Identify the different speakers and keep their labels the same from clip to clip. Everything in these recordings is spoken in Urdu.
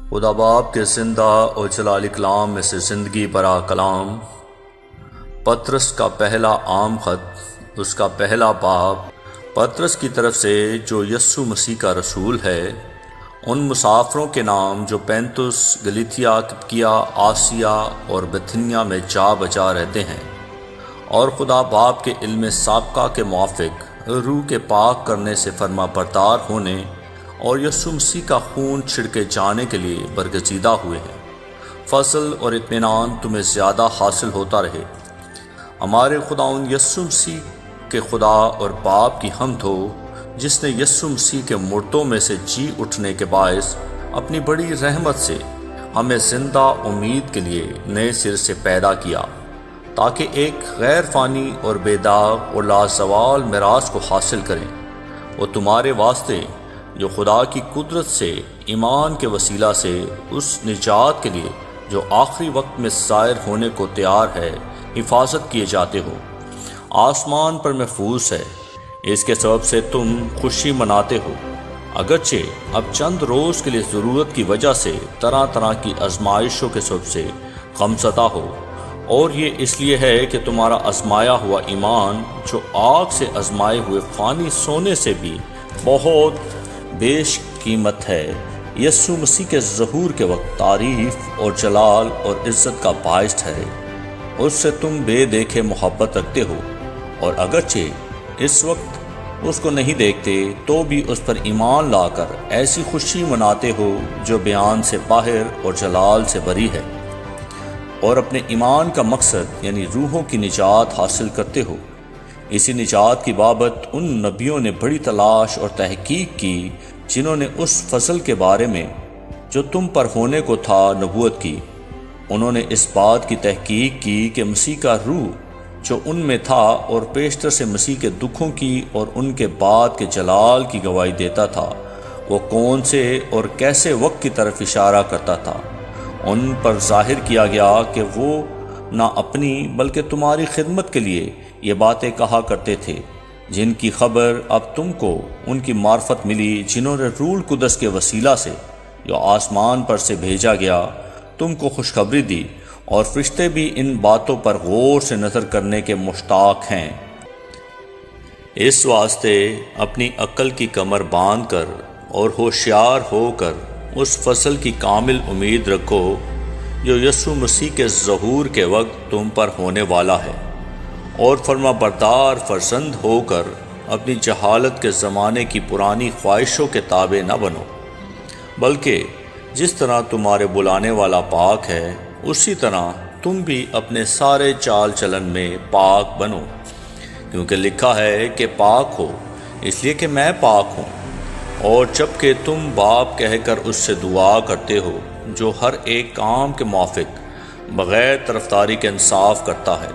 Speaker 1: خدا باپ کے زندہ اور جلال کلام میں سے زندگی برا کلام، پطرس کا پہلا عام خط، اس کا پہلا باب، پطرس کی طرف سے جو یسوع مسیح کا رسول ہے، ان مسافروں کے نام جو پینتس، گلیتیا، کپکیا، آسیا اور بتھنیا میں جا بجا رہتے ہیں، اور خدا باپ کے علم سابقہ کے موافق روح کے پاک کرنے سے فرما بردار ہونے اور یسوع مسیح کا خون چھڑکے جانے کے لیے برگزیدہ ہوئے ہیں۔ فضل اور اطمینان تمہیں زیادہ حاصل ہوتا رہے۔ ہمارے خداوند یسوع مسیح کے خدا اور باپ کی حمد ہو، جس نے یسوع مسیح کے مردوں میں سے جی اٹھنے کے باعث اپنی بڑی رحمت سے ہمیں زندہ امید کے لیے نئے سر سے پیدا کیا، تاکہ ایک غیر فانی اور بے داغ اور لازوال میراث کو حاصل کریں۔ وہ تمہارے واسطے جو خدا کی قدرت سے ایمان کے وسیلہ سے اس نجات کے لیے جو آخری وقت میں ظاہر ہونے کو تیار ہے حفاظت کیے جاتے ہو، آسمان پر محفوظ ہے۔ اس کے سبب سے تم خوشی مناتے ہو، اگرچہ اب چند روز کے لیے ضرورت کی وجہ سے طرح طرح کی آزمائشوں کے سبب سے غمزدہ ہو، اور یہ اس لیے ہے کہ تمہارا آزمایا ہوا ایمان جو آگ سے آزمائے ہوئے فانی سونے سے بھی بہت بیش قیمت ہے، یسوع مسیح کے ظہور کے وقت تعریف اور جلال اور عزت کا باعث ٹھہرے۔ اس سے تم بے دیکھے محبت رکھتے ہو، اور اگرچہ اس وقت اس کو نہیں دیکھتے تو بھی اس پر ایمان لا کر ایسی خوشی مناتے ہو جو بیان سے باہر اور جلال سے بری ہے، اور اپنے ایمان کا مقصد یعنی روحوں کی نجات حاصل کرتے ہو۔ اسی نجات کی بابت ان نبیوں نے بڑی تلاش اور تحقیق کی جنہوں نے اس فضل کے بارے میں جو تم پر ہونے کو تھا نبوت کی۔ انہوں نے اس بات کی تحقیق کی کہ مسیح کا روح جو ان میں تھا اور پیشتر سے مسیح کے دکھوں کی اور ان کے بعد کے جلال کی گواہی دیتا تھا، وہ کون سے اور کیسے وقت کی طرف اشارہ کرتا تھا۔ ان پر ظاہر کیا گیا کہ وہ نہ اپنی بلکہ تمہاری خدمت کے لیے یہ باتیں کہا کرتے تھے، جن کی خبر اب تم کو ان کی معرفت ملی جنہوں نے روح القدس کے وسیلہ سے جو آسمان پر سے بھیجا گیا تم کو خوشخبری دی، اور فرشتے بھی ان باتوں پر غور سے نظر کرنے کے مشتاق ہیں۔ اس واسطے اپنی عقل کی کمر باندھ کر اور ہوشیار ہو کر اس فضل کی کامل امید رکھو جو یسوع مسیح کے ظہور کے وقت تم پر ہونے والا ہے، اور فرما بردار فرزند ہو کر اپنی جہالت کے زمانے کی پرانی خواہشوں کے تابع نہ بنو، بلکہ جس طرح تمہارے بلانے والا پاک ہے اسی طرح تم بھی اپنے سارے چال چلن میں پاک بنو، کیونکہ لکھا ہے کہ پاک ہو اس لیے کہ میں پاک ہوں۔ اور جب کہ تم باپ کہہ کر اس سے دعا کرتے ہو جو ہر ایک کام کے موافق بغیر طرفداری کے انصاف کرتا ہے،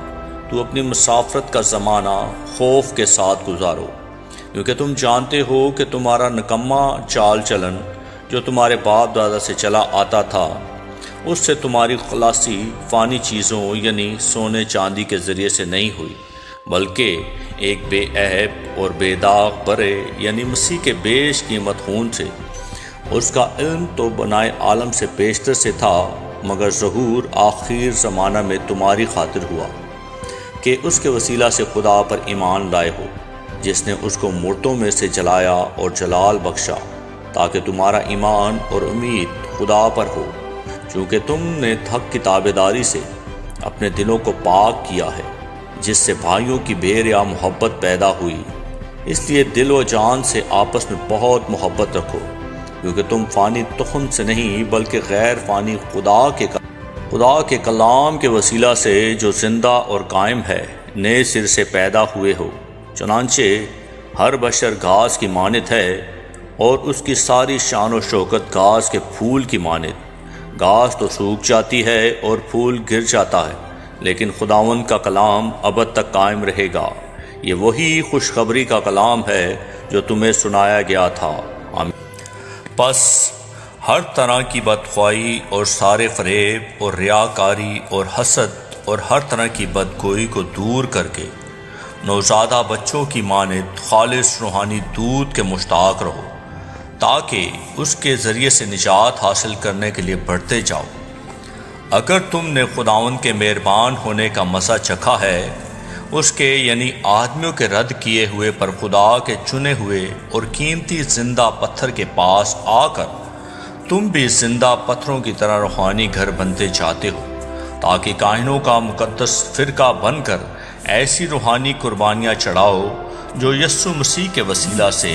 Speaker 1: تو اپنی مسافرت کا زمانہ خوف کے ساتھ گزارو، کیونکہ تم جانتے ہو کہ تمہارا نکما چال چلن جو تمہارے باپ دادا سے چلا آتا تھا، اس سے تمہاری خلاصی فانی چیزوں یعنی سونے چاندی کے ذریعے سے نہیں ہوئی، بلکہ ایک بے عیب اور بے داغ برے یعنی مسیح کے بیش قیمت خون سے۔ اس کا علم تو بنائے عالم سے بیشتر سے تھا، مگر ظہور آخر زمانہ میں تمہاری خاطر ہوا کہ اس کے وسیلہ سے خدا پر ایمان لائے ہو، جس نے اس کو مردوں میں سے جلایا اور جلال بخشا، تاکہ تمہارا ایمان اور امید خدا پر ہو، چونکہ تم نے حق کی تابعداری سے اپنے دلوں کو پاک کیا ہے، جس سے بھائیوں کی بے ریا محبت پیدا ہوئی۔ اس لیے دل و جان سے آپس میں بہت محبت رکھو، کیونکہ تم فانی تخم سے نہیں بلکہ غیر فانی خدا کے کلام کے وسیلہ سے جو زندہ اور قائم ہے نئے سر سے پیدا ہوئے ہو۔ چنانچہ ہر بشر گھاس کی مانند ہے، اور اس کی ساری شان و شوکت گھاس کے پھول کی مانند۔ گھاس تو سوکھ جاتی ہے اور پھول گر جاتا ہے، لیکن خداوند کا کلام ابد تک قائم رہے گا۔ یہ وہی خوشخبری کا کلام ہے جو تمہیں سنایا گیا تھا۔ پس ہر طرح کی بدخواہی اور سارے فریب اور ریاکاری اور حسد اور ہر طرح کی بدگوئی کو دور کر کے نوزادہ بچوں کی مانند خالص روحانی دودھ کے مشتاق رہو، تاکہ اس کے ذریعے سے نجات حاصل کرنے کے لیے بڑھتے جاؤ۔ اگر تم نے خداوند کے مہربان ہونے کا مزہ چکھا ہے، اس کے یعنی آدمیوں کے رد کیے ہوئے پر خدا کے چنے ہوئے اور قیمتی زندہ پتھر کے پاس آ کر تم بھی زندہ پتھروں کی طرح روحانی گھر بنتے جاتے ہو، تاکہ کائنوں کا مقدس فرقہ بن کر ایسی روحانی قربانیاں چڑھاؤ جو یسوع مسیح کے وسیلہ سے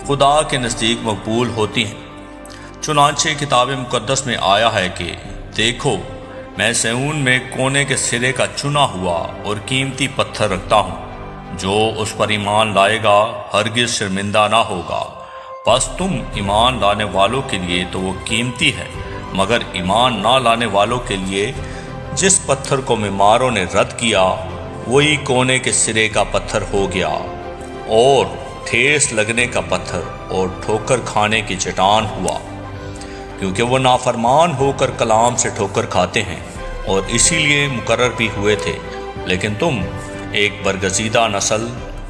Speaker 1: خدا کے نزدیک مقبول ہوتی ہیں۔ چنانچہ کتاب مقدس میں آیا ہے کہ دیکھو، میں صہیون میں کونے کے سرے کا چنا ہوا اور قیمتی پتھر رکھتا ہوں، جو اس پر ایمان لائے گا ہرگز شرمندہ نہ ہوگا۔ بس تم ایمان لانے والوں کے لیے تو وہ قیمتی ہے، مگر ایمان نہ لانے والوں کے لیے جس پتھر کو معماروں نے رد کیا وہی کونے کے سرے کا پتھر ہو گیا، اور ٹھیس لگنے کا پتھر اور ٹھوکر کھانے کی چٹان ہوا، کیونکہ وہ نافرمان ہو کر کلام سے ٹھوکر کھاتے ہیں اور اسی لیے مقرر بھی ہوئے تھے۔ لیکن تم ایک برگزیدہ نسل،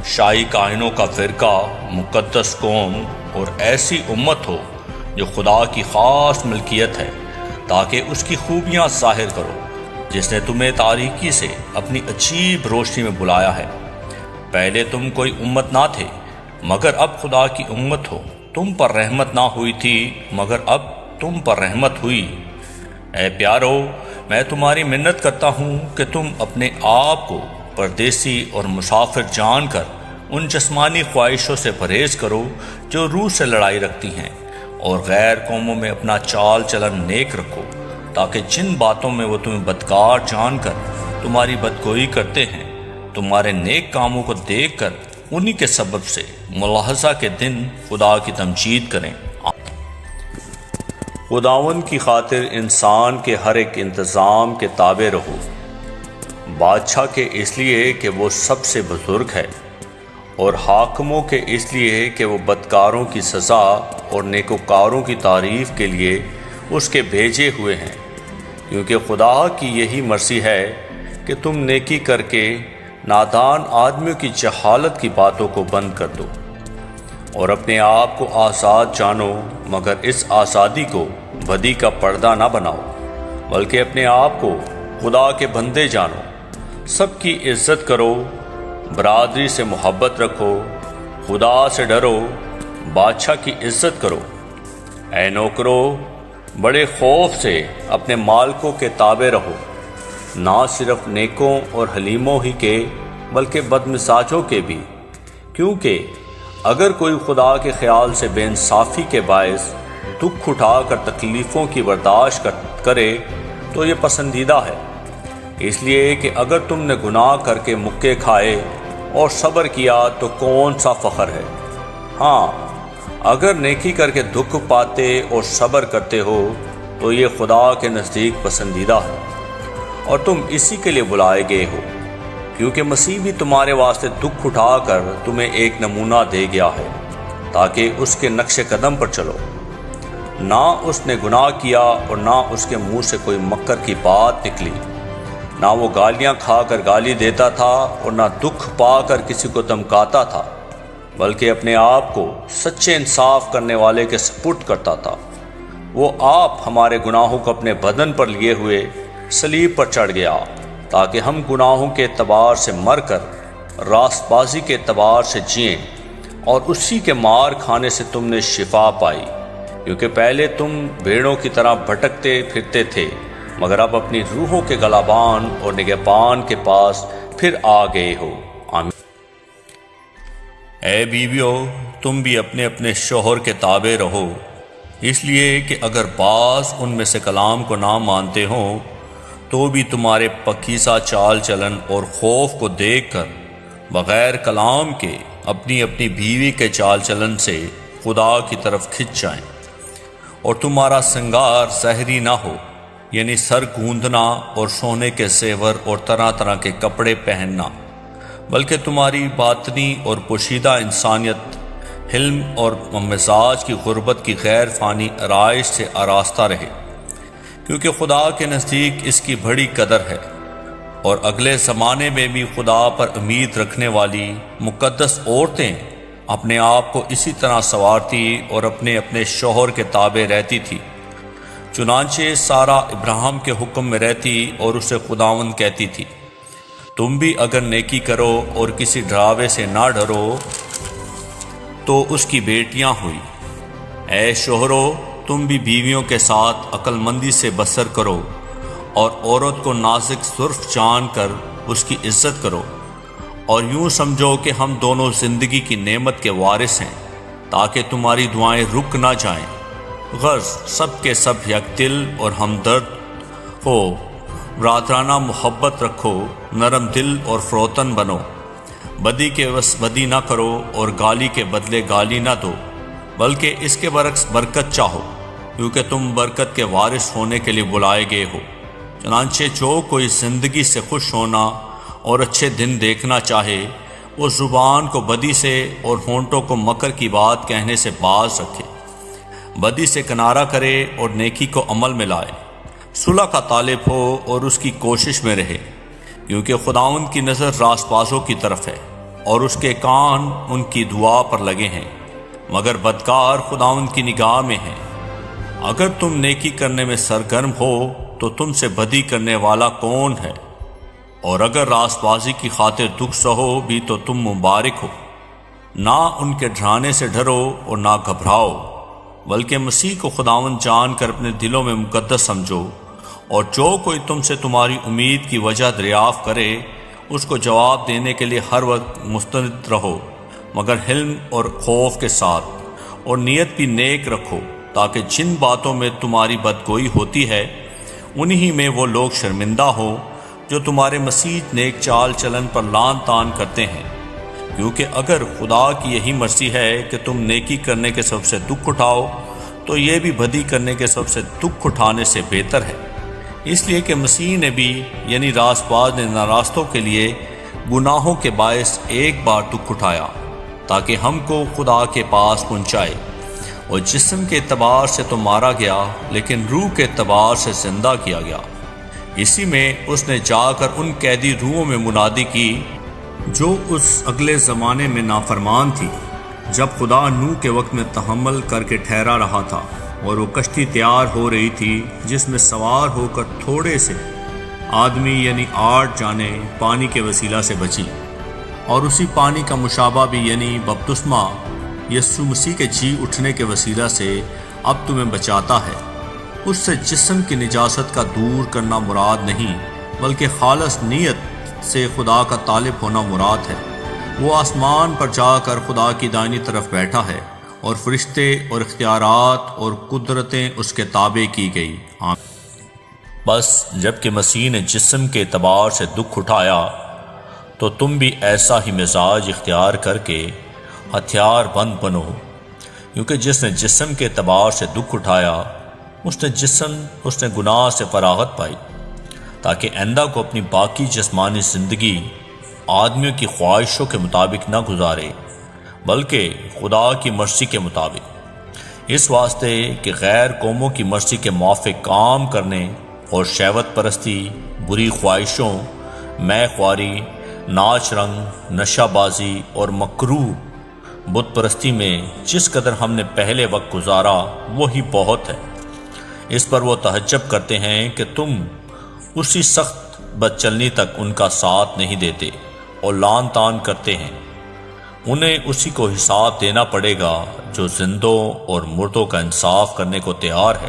Speaker 1: شاہی کاہنوں کا فرقہ، مقدس قوم اور ایسی امت ہو جو خدا کی خاص ملکیت ہے، تاکہ اس کی خوبیاں ظاہر کرو، جس نے تمہیں تاریکی سے اپنی عجیب روشنی میں بلایا ہے۔ پہلے تم کوئی امت نہ تھے، مگر اب خدا کی امت ہو۔ تم پر رحمت نہ ہوئی تھی، مگر اب تم پر رحمت ہوئی۔ اے پیارو، میں تمہاری منت کرتا ہوں کہ تم اپنے آپ کو پردیسی اور مسافر جان کر ان جسمانی خواہشوں سے پرہیز کرو جو روح سے لڑائی رکھتی ہیں، اور غیر قوموں میں اپنا چال چلن نیک رکھو، تاکہ جن باتوں میں وہ تمہیں بدکار جان کر تمہاری بدگوئی کرتے ہیں، تمہارے نیک کاموں کو دیکھ کر انہی کے سبب سے ملاحظہ کے دن خدا کی تمجید کریں۔ خداوند کی خاطر انسان کے ہر ایک انتظام کے تابع رہو، بادشاہ کے اس لیے کہ وہ سب سے بزرگ ہے، اور حاکموں کے اس لیے کہ وہ بدکاروں کی سزا اور نیکوکاروں کی تعریف کے لیے اس کے بھیجے ہوئے ہیں، کیونکہ خدا کی یہی مرضی ہے کہ تم نیکی کر کے نادان آدمیوں کی جہالت کی باتوں کو بند کر دو، اور اپنے آپ کو آزاد جانو، مگر اس آزادی کو بدی کا پردہ نہ بناؤ، بلکہ اپنے آپ کو خدا کے بندے جانو۔ سب کی عزت کرو، برادری سے محبت رکھو، خدا سے ڈرو، بادشاہ کی عزت کرو۔ اے نوکرو، بڑے خوف سے اپنے مالکوں کے تابع رہو، نہ صرف نیکوں اور حلیموں ہی کے بلکہ بدمزاجوں کے بھی، کیونکہ اگر کوئی خدا کے خیال سے بے انصافی کے باعث دکھ اٹھا کر تکلیفوں کی برداشت کرے تو یہ پسندیدہ ہے، اس لیے کہ اگر تم نے گناہ کر کے مکے کھائے اور صبر کیا تو کون سا فخر ہے۔ ہاں، اگر نیکی کر کے دکھ پاتے اور صبر کرتے ہو تو یہ خدا کے نزدیک پسندیدہ ہے، اور تم اسی کے لیے بلائے گئے ہو، کیونکہ مسیح بھی تمہارے واسطے دکھ اٹھا کر تمہیں ایک نمونہ دے گیا ہے، تاکہ اس کے نقش قدم پر چلو۔ نہ اس نے گناہ کیا اور نہ اس کے منہ سے کوئی مکر کی بات نکلی، نہ وہ گالیاں کھا کر گالی دیتا تھا اور نہ دکھ پا کر کسی کو دھمکاتا تھا، بلکہ اپنے آپ کو سچے انصاف کرنے والے کے سپرد کرتا تھا۔ وہ آپ ہمارے گناہوں کو اپنے بدن پر لیے ہوئے صلیب پر چڑھ گیا، تاکہ ہم گناہوں کے اعتبار سے مر کر راست بازی کے اعتبار سے جئیں، اور اسی کے مار کھانے سے تم نے شفا پائی، کیونکہ پہلے تم بھیڑوں کی طرح بھٹکتے پھرتے تھے، مگر اب اپنی روحوں کے گلابان اور نگہبان کے پاس پھر آ گئے ہو۔ آمین۔ اے بیویو، تم بھی اپنے اپنے شوہر کے تابع رہو، اس لیے کہ اگر بعض ان میں سے کلام کو نہ مانتے ہوں تو بھی تمہارے پکیزہ چال چلن اور خوف کو دیکھ کر بغیر کلام کے اپنی اپنی بیوی کے چال چلن سے خدا کی طرف کھنچ جائیں، اور تمہارا سنگار زہری نہ ہو، یعنی سر گوندنا اور سونے کے زیور اور طرح طرح کے کپڑے پہننا، بلکہ تمہاری باطنی اور پوشیدہ انسانیت حلم اور مزاج کی غربت کی غیر فانی آرائش سے آراستہ رہے، کیونکہ خدا کے نزدیک اس کی بڑی قدر ہے۔ اور اگلے زمانے میں بھی خدا پر امید رکھنے والی مقدس عورتیں اپنے آپ کو اسی طرح سنوارتی اور اپنے اپنے شوہر کے تابع رہتی تھی۔ چنانچہ سارا ابراہیم کے حکم میں رہتی اور اسے خداوند کہتی تھی، تم بھی اگر نیکی کرو اور کسی ڈراوے سے نہ ڈرو تو اس کی بیٹیاں ہوئی۔ اے شوہرو، تم بھی بیویوں کے ساتھ عقل مندی سے بسر کرو اور عورت کو نازک ظرف جان کر اس کی عزت کرو، اور یوں سمجھو کہ ہم دونوں زندگی کی نعمت کے وارث ہیں، تاکہ تمہاری دعائیں رک نہ جائیں۔ غرض سب کے سب یک دل اور ہمدرد ہو، برادرانہ محبت رکھو، نرم دل اور فروتن بنو، بدی کے وس بدی نہ کرو اور گالی کے بدلے گالی نہ دو، بلکہ اس کے برعکس برکت چاہو، کیونکہ تم برکت کے وارث ہونے کے لیے بلائے گئے ہو۔ چنانچہ جو کوئی زندگی سے خوش ہونا اور اچھے دن دیکھنا چاہے، وہ زبان کو بدی سے اور ہونٹوں کو مکر کی بات کہنے سے باز رکھے، بدی سے کنارہ کرے اور نیکی کو عمل میں لائے، صلح کا طالب ہو اور اس کی کوشش میں رہے، کیونکہ خداوند کی نظر راست بازوں کی طرف ہے اور اس کے کان ان کی دعا پر لگے ہیں، مگر بدکار خداوند کی نگاہ میں ہیں۔ اگر تم نیکی کرنے میں سرگرم ہو تو تم سے بدی کرنے والا کون ہے؟ اور اگر راست بازی کی خاطر دکھ سہو بھی تو تم مبارک ہو۔ نہ ان کے ڈرانے سے ڈرو اور نہ گھبراؤ، بلکہ مسیح کو خداوند جان کر اپنے دلوں میں مقدس سمجھو، اور جو کوئی تم سے تمہاری امید کی وجہ دریافت کرے اس کو جواب دینے کے لیے ہر وقت مستعد رہو، مگر حلم اور خوف کے ساتھ، اور نیت بھی نیک رکھو، تاکہ جن باتوں میں تمہاری بدگوئی ہوتی ہے انہی میں وہ لوگ شرمندہ ہوں جو تمہارے مسیح نیک چال چلن پر لان تان کرتے ہیں۔ کیونکہ اگر خدا کی یہی مرضی ہے کہ تم نیکی کرنے کے سب سے دکھ اٹھاؤ، تو یہ بھی بدی کرنے کے سب سے دکھ اٹھانے سے بہتر ہے، اس لیے کہ مسیح نے بھی یعنی راست باز نے ناراستوں کے لیے گناہوں کے باعث ایک بار دکھ اٹھایا، تاکہ ہم کو خدا کے پاس پہنچائے، اور جسم کے اعتبار سے تو مارا گیا لیکن روح کے اعتبار سے زندہ کیا گیا۔ اسی میں اس نے جا کر ان قیدی روحوں میں منادی کی جو اس اگلے زمانے میں نافرمان تھی، جب خدا نوح کے وقت میں تحمل کر کے ٹھہرا رہا تھا، اور وہ کشتی تیار ہو رہی تھی جس میں سوار ہو کر تھوڑے سے آدمی یعنی 8 جانیں پانی کے وسیلہ سے بچی، اور اسی پانی کا مشابہ بھی یعنی بپتسمہ یسوع مسیح کے جی اٹھنے کے وسیلہ سے اب تمہیں بچاتا ہے۔ اس سے جسم کی نجاست کا دور کرنا مراد نہیں، بلکہ خالص نیت سے خدا کا طالب ہونا مراد ہے۔ وہ آسمان پر جا کر خدا کی دائنی طرف بیٹھا ہے، اور فرشتے اور اختیارات اور قدرتیں اس کے تابع کی گئی۔ بس جب کہ مسیح نے جسم کے اعتبار سے دکھ اٹھایا تو تم بھی ایسا ہی مزاج اختیار کر کے ہتھیار بند بنو، کیونکہ جس نے جسم کے اعتبار سے دکھ اٹھایا اس نے گناہ سے فراغت پائی، تاکہ آئندہ کو اپنی باقی جسمانی زندگی آدمیوں کی خواہشوں کے مطابق نہ گزارے، بلکہ خدا کی مرضی کے مطابق، اس واسطے کہ غیر قوموں کی مرضی کے موافق کام کرنے اور شہوت پرستی، بری خواہشوں، مے خواری، ناچ رنگ، نشہ بازی اور مکروہ بت پرستی میں جس قدر ہم نے پہلے وقت گزارا وہی بہت ہے۔ اس پر وہ تعجب کرتے ہیں کہ تم اسی سخت بدچلنی تک ان کا ساتھ نہیں دیتے اور لان تان کرتے ہیں۔ انہیں اسی کو حساب دینا پڑے گا جو زندوں اور مردوں کا انصاف کرنے کو تیار ہے،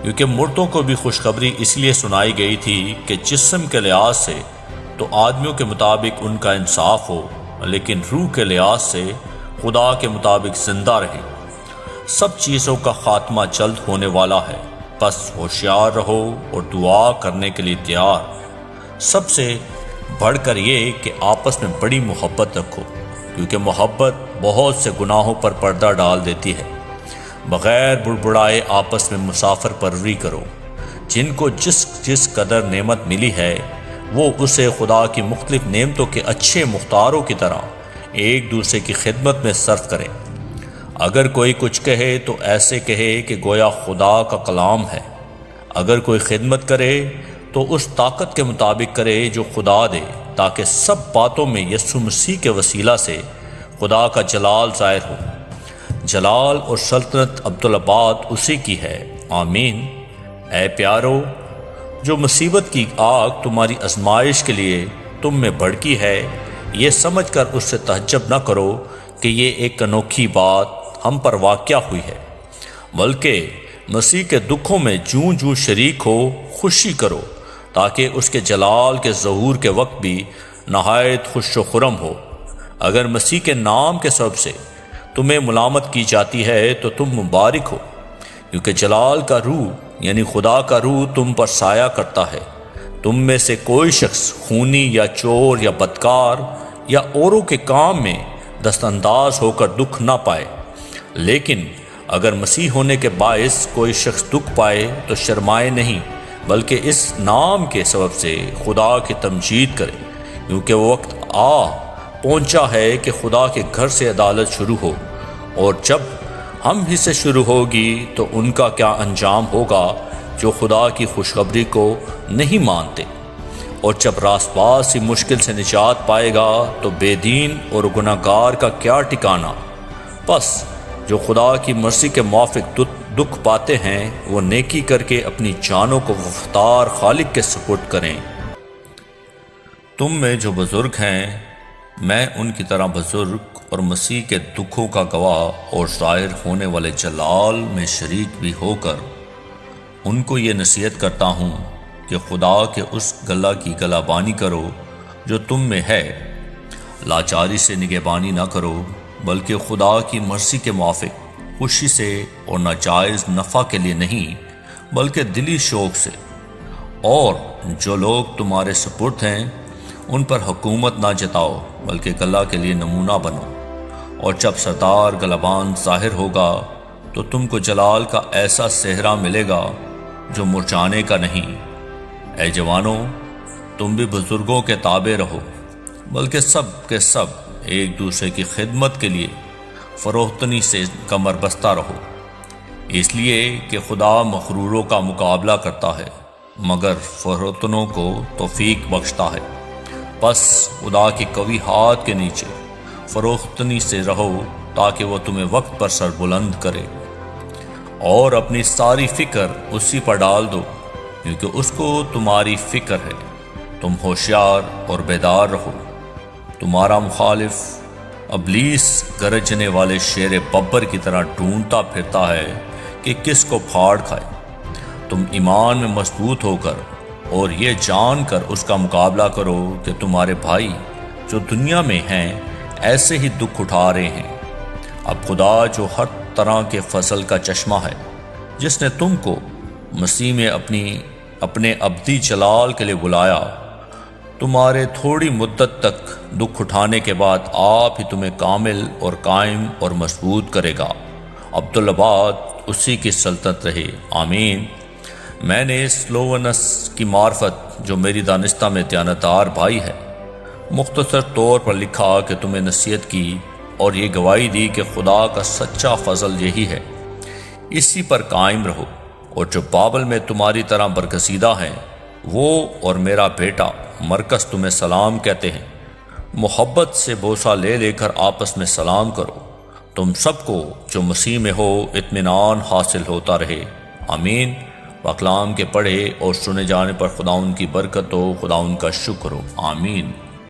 Speaker 1: کیونکہ مردوں کو بھی خوشخبری اس لیے سنائی گئی تھی کہ جسم کے لحاظ سے تو آدمیوں کے مطابق ان کا انصاف ہو، لیکن روح کے لحاظ سے خدا کے مطابق زندہ رہے۔ سب چیزوں کا خاتمہ جلد ہونے والا ہے، بس ہوشیار رہو اور دعا کرنے کے لیے تیار۔ سب سے بڑھ کر یہ کہ آپس میں بڑی محبت رکھو، کیونکہ محبت بہت سے گناہوں پر پردہ ڈال دیتی ہے۔ بغیر بڑبڑائے آپس میں مسافر پروری کرو، جن کو جس قدر نعمت ملی ہے وہ اسے خدا کی مختلف نعمتوں کے اچھے مختاروں کی طرح ایک دوسرے کی خدمت میں صرف کریں۔ اگر کوئی کچھ کہے تو ایسے کہے کہ گویا خدا کا کلام ہے۔ اگر کوئی خدمت کرے تو اس طاقت کے مطابق کرے جو خدا دے، تاکہ سب باتوں میں یسوع مسیح کے وسیلہ سے خدا کا جلال ظاہر ہو۔ جلال اور سلطنت عبدالآباد اسی کی ہے، آمین۔ اے پیارو، جو مصیبت کی آگ تمہاری آزمائش کے لیے تم میں بھڑکی ہے، یہ سمجھ کر اس سے تعجب نہ کرو کہ یہ ایک انوکھی بات ہم پر واقع ہوئی ہے، بلکہ مسیح کے دکھوں میں جوں جوں شریک ہو خوشی کرو، تاکہ اس کے جلال کے ظہور کے وقت بھی نہایت خوش و خرم ہو۔ اگر مسیح کے نام کے سبب سے تمہیں ملامت کی جاتی ہے تو تم مبارک ہو، کیونکہ جلال کا روح یعنی خدا کا روح تم پر سایہ کرتا ہے۔ تم میں سے کوئی شخص خونی یا چور یا بدکار یا اوروں کے کام میں دست انداز ہو کر دکھ نہ پائے، لیکن اگر مسیح ہونے کے باعث کوئی شخص دکھ پائے تو شرمائے نہیں، بلکہ اس نام کے سبب سے خدا کی تمجید کرے، کیونکہ وہ وقت پہنچا ہے کہ خدا کے گھر سے عدالت شروع ہو، اور جب ہم ہی سے شروع ہوگی تو ان کا کیا انجام ہوگا جو خدا کی خوشخبری کو نہیں مانتے۔ اور جب راست باز ہی مشکل سے نجات پائے گا تو بے دین اور گناہگار کا کیا ٹھکانہ۔ بس جو خدا کی مرضی کے موافق دکھ پاتے ہیں وہ نیکی کر کے اپنی جانوں کو وفادار خالق کے سپرد کریں۔ تم میں جو بزرگ ہیں، میں ان کی طرح بزرگ اور مسیح کے دکھوں کا گواہ اور ظاہر ہونے والے جلال میں شریک بھی ہو کر ان کو یہ نصیحت کرتا ہوں کہ خدا کے اس گلہ کی گلہبانی کرو جو تم میں ہے، لاچاری سے نگہبانی نہ کرو، بلکہ خدا کی مرضی کے موافق خوشی سے اور ناجائز نفع کے لیے نہیں بلکہ دلی شوق سے۔ اور جو لوگ تمہارے سپرد ہیں ان پر حکومت نہ جتاؤ، بلکہ گلہ کے لیے نمونہ بنو۔ اور جب سردار گلہبان ظاہر ہوگا تو تم کو جلال کا ایسا صحرا ملے گا جو مرجھانے کا نہیں۔ اے جوانوں، تم بھی بزرگوں کے تابع رہو، بلکہ سب کے سب ایک دوسرے کی خدمت کے لیے فروختنی سے کمر بستہ رہو، اس لیے کہ خدا مغروروں کا مقابلہ کرتا ہے مگر فروختنوں کو توفیق بخشتا ہے۔ بس خدا کی قوی ہاتھ کے نیچے فروختنی سے رہو تاکہ وہ تمہیں وقت پر سر بلند کرے، اور اپنی ساری فکر اسی پر ڈال دو، کیونکہ اس کو تمہاری فکر ہے۔ تم ہوشیار اور بیدار رہو۔ تمہارا مخالف ابلیس گرجنے والے شیر ببر کی طرح ڈھونڈتا پھرتا ہے کہ کس کو پھاڑ کھائے۔ تم ایمان میں مضبوط ہو کر اور یہ جان کر اس کا مقابلہ کرو کہ تمہارے بھائی جو دنیا میں ہیں ایسے ہی دکھ اٹھا رہے ہیں۔ اب خدا جو ہر طرح کے فضل کا چشمہ ہے، جس نے تم کو مسیح میں اپنے ابدی جلال کے لیے بلایا، تمہارے تھوڑی مدت تک دکھ اٹھانے کے بعد آپ ہی تمہیں کامل اور قائم اور مضبوط کرے گا۔ عبدالآباد اسی کی سلطنت رہے، آمین۔ میں نے سلوونس کی معرفت جو میری دانستہ میں دیانتدار بھائی ہے، مختصر طور پر لکھا کہ تمہیں نصیحت کی اور یہ گواہی دی کہ خدا کا سچا فضل یہی ہے، اسی پر قائم رہو۔ اور جو بابل میں تمہاری طرح برگزیدہ ہیں، وہ اور میرا بیٹا مرکز تمہیں سلام کہتے ہیں۔ محبت سے بوسہ لے لے کر آپس میں سلام کرو۔ تم سب کو جو مسیح میں ہو اطمینان حاصل ہوتا رہے، آمین۔ کلام کے پڑھے اور سنے جانے پر خدا ان کی برکت ہو، خدا ان کا شکر ہو، آمین۔